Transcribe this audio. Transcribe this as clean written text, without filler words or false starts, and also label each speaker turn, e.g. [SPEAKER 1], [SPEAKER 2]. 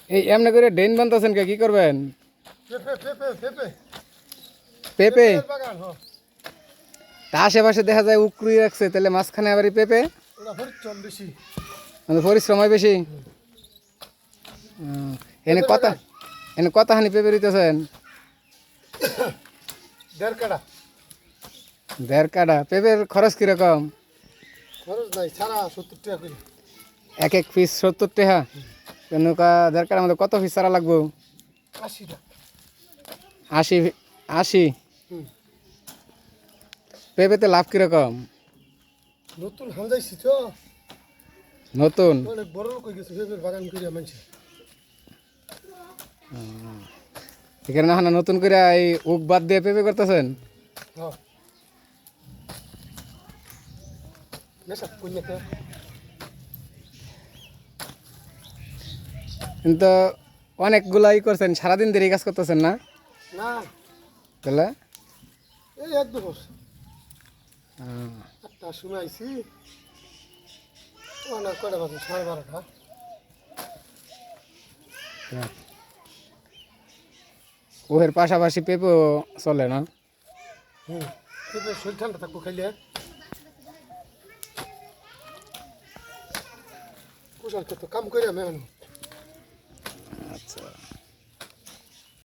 [SPEAKER 1] এই এমনি করে ড্রেন বানতেছেন কে, কি করবেন?
[SPEAKER 2] পেঁপে পেঁপে পেঁপে
[SPEAKER 1] পেঁপে?
[SPEAKER 2] বাগান
[SPEAKER 1] তা আশেপাশে দেখা যায় উকড়ি রাখছে, তাহলে মাঝখানে আবার পেঁপে?
[SPEAKER 2] ওরা পরিশ্রম বেশি।
[SPEAKER 1] মানে পরিশ্রম হয় বেশি। এনে
[SPEAKER 2] পেঁপে
[SPEAKER 1] কথা
[SPEAKER 2] বাগান
[SPEAKER 1] এনে কতখানি পেঁপে দিতেছেন?
[SPEAKER 2] 1.5 কাঠা।
[SPEAKER 1] 1.5 কাঠা পেঁপের খরচ কিরকম?
[SPEAKER 2] খরচ নাই, ছাড়া 70 টাকা করে।
[SPEAKER 1] এক এক পিস 70 টাকা? নৌকা 1.5 কাঠার মধ্যে কত পিস চারা লাগবো?
[SPEAKER 2] 80 টাকা।
[SPEAKER 1] 80? 80?
[SPEAKER 2] হুম।
[SPEAKER 1] পেঁপেতে লাভ কিরকম?
[SPEAKER 2] নতুন হামদাইছি তো,
[SPEAKER 1] নতুন?
[SPEAKER 2] অনেক বড় লোক হয়ে গেছে পেঁপের বাগান করিয়া মানুষে।
[SPEAKER 1] এখানে না নতুন করে এই উক বাদ দিয়ে পেঁপে করতেছেন?
[SPEAKER 2] হ্যাঁ নেশা কইনাতে
[SPEAKER 1] কিন্তু অনেকগুলাই করছেন, সারাদিন দেরি কাজ করতেছেন না?
[SPEAKER 2] না,
[SPEAKER 1] তাহলে
[SPEAKER 2] এই এক দু বছর 8টার সময় আইছি, অনেক কয়টা বাজে, 12:30।
[SPEAKER 1] ওহের পাশাপাশি পেঁপেও চলে না?
[SPEAKER 2] পেঁপে শরীর ঠান্ডা থাকবো খাইলে। কুশাল তো কাম করে আমি